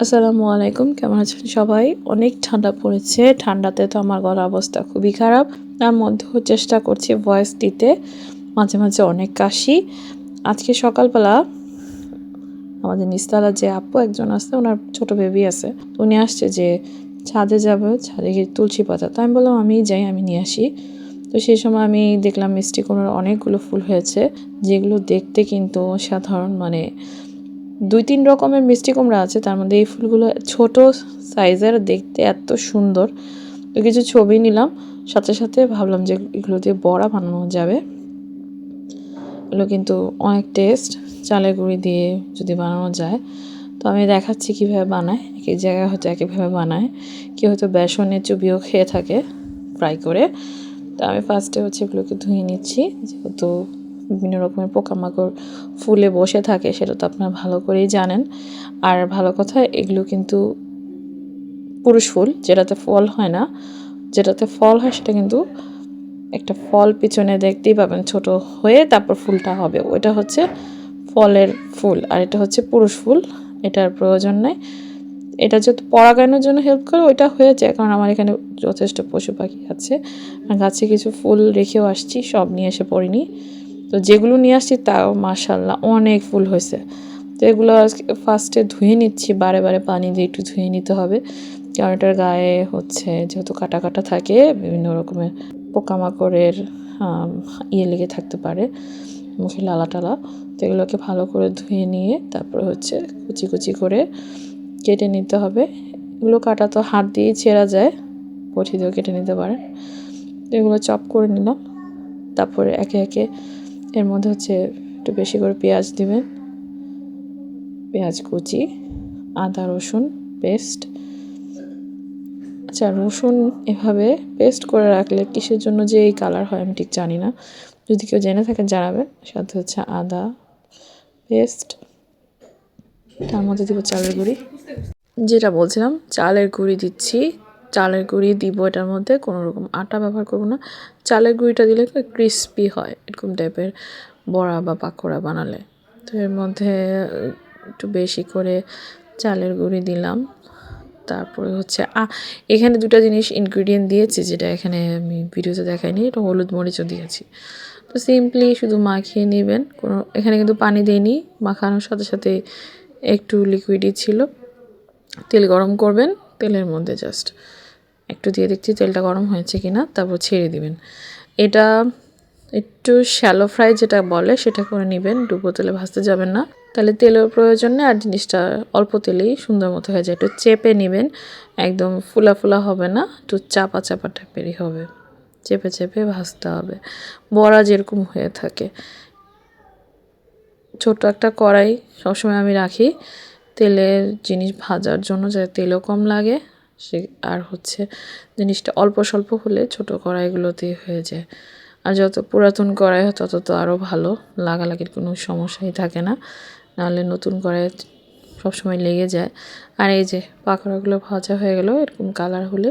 আসসালামু আলাইকুম, কেমন আছেন সবাই? অনেক ঠান্ডা পড়েছে। ঠান্ডাতে তো আমার গলার অবস্থা খুবই খারাপ। তার মধ্যেও চেষ্টা করছি ভয়েস দিতে। মাঝে মাঝে অনেক কাশি। আজকে সকালবেলা আমাদের নিচতলা যে আপু একজন আছে, ওনার ছোট বেবি আছে, উনি আসছে যে ছাদে যাবে, ছাদে গিয়ে তুলসী পাতা। তো আমি বললাম আমি যাই, আমি নিয়ে আসি। তো সেই সময় আমি দেখলাম মিষ্টি কুমড়ার অনেকগুলো ফুল হয়েছে, যেগুলো দেখতে কিন্তু সাধারণ, মানে 2-3 রকমের মিষ্টি কুমড়া আছে, তার মধ্যে এই ফুলগুলো ছোট সাইজের, দেখতে এত সুন্দর। তো কিছু ছবি নিলাম, সাথে সাথে ভাবলাম যে এগুলো দিয়ে বড়া বানানো যাবে। এগুলো কিন্তু অনেক টেস্ট, চালের গুঁড়ি দিয়ে যদি বানানো যায়। তো আমি দেখাচ্ছি কীভাবে বানায়। এক এক জায়গায় হয়তো একইভাবে বানায়, কেউ হয়তো বেসনে চুবিয়েও খেয়ে থাকে ফ্রাই করে। তো আমি ফার্স্টে এগুলোকে ধুয়ে নিচ্ছি, যেহেতু বিভিন্ন রকমের পোকামাকড় ফুলে বসে থাকে, সেটা তো আপনারা ভালো করেই জানেন। আর ভালো কথা, এগুলো কিন্তু পুরুষ ফুল, যেটাতে ফল হয় না। যেটাতে ফল হয় সেটা কিন্তু একটা ফল পিছনে দেখতেই পাবেন ছোট হয়ে, তারপর ফুলটা হবে, ওইটা হচ্ছে ফলের ফুল। আর এটা হচ্ছে পুরুষ ফুল, এটার প্রয়োজন নেই। এটা যেহেতু পরাগায়নের জন্য হেল্প করে, ওইটা হয়ে যায়, কারণ আমার এখানে যথেষ্ট পশু পাখি আছে। আর গাছে কিছু ফুল রেখেও আসছি, সব নিয়ে এসে পড়িনি। তো যেগুলো নিয়ে আসছি তাও মাশাআল্লাহ অনেক ফুল হয়েছে। তো এগুলো ফার্স্টে ধুয়ে নিচ্ছি, বারে বারে পানি দিয়ে একটু ধুয়ে নিতে হবে, কারণ এটার গায়ে যেহেতু কাটা কাটা থাকে, বিভিন্ন রকমের পোকামাকড়ের লেগে থাকতে পারে, মুখে লালা টালা। তো এগুলোকে ভালো করে ধুয়ে নিয়ে তারপর কুচি কুচি করে কেটে নিতে হবে। এগুলো কাটা তো হাত দিয়েই ছেঁড়া যায়, বটি দিয়েও কেটে নিতে পারেন। তো এগুলো চপ করে নিলাম। তারপরে একে একে এর মধ্যে একটু বেশি করে পেঁয়াজ দিবেন, পেঁয়াজ কুচি, আদা রসুন পেস্ট। আচ্ছা, রসুন এভাবে পেস্ট করে রাখলে কিসের জন্য যে এই কালার হয় আমি ঠিক জানি না, যদি কেউ জেনে থাকেন জানাবেন। সাথে আদা পেস্ট, তার মধ্যে দিব চালের গুঁড়ি। যেটা বলছিলাম, চালের গুঁড়ি দিচ্ছি। চালের গুঁড়ি দিব এটার মধ্যে, কোনো রকম আটা ব্যবহার করব না। চালের গুঁড়িটা দিলে ক্রিস্পি হয় এরকম টাইপের বড়া বা পাকোড়া বানালে। তো এর মধ্যে একটু বেশি করে চালের গুঁড়ি দিলাম। তারপরে এখানে দুটো জিনিস ইনগ্রিডিয়েন্ট দিয়েছি, যেটা এখানে আমি ভিডিওতে দেখাইনি। এটা হলুদ মরিচও দিয়েছি। তো সিম্পলি শুধু মাখিয়ে নেবেন, এখানে কিন্তু পানি দিইনি। মাখানোর সাথে সাথে একটু লিকুইডই ছিল। তেল গরম করবেন, তেলের মধ্যে জাস্ট একটু দিয়ে দেখছি তেলটা গরম হয়েছে কিনা, তারপর ছেড়ে দিবেন। এটা একটু শ্যালো ফ্রাই যেটা বলে সেটা করে নেবেন, ডুবো তেলে ভাজতে যাবেন না, তাহলে তেলের প্রয়োজন নেই। আর জিনিসটা অল্প তেলেই সুন্দর মতো হয়ে যায়। একটু চেপে নেবেন, একদম ফুলা ফুলা হবে না, একটু চাপা চাপা টাইপেরই হবে। চেপে চেপে ভাজতে হবে, বড়া যেরকম হয়ে থাকে। ছোট একটা কড়াই সবসময় আমি রাখি তেলের জিনিস ভাজার জন্য, যাতে তেলও কম লাগে। আর জিনিসটা অল্প স্বল্প হলে ছোট কড়াইগুলোতে হয়ে যায়। আর যত পুরাতন কড়াই হয় তত তো আরও ভালো, লাগালাগির কোনো সমস্যাই থাকে না, নাহলে নতুন কড়াই সবসময় লেগে যায়। আর এই যে পাকোড়াগুলো ভাজা হয়ে গেল, এরকম কালার হলে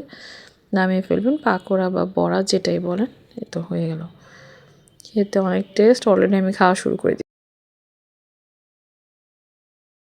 নামিয়ে ফেলবেন। পাকোড়া বা বড়া যেটাই বলেন, এ তো হয়ে গেল। খেতে অনেক টেস্ট। অলরেডি আমি খাওয়া শুরু করে দিই।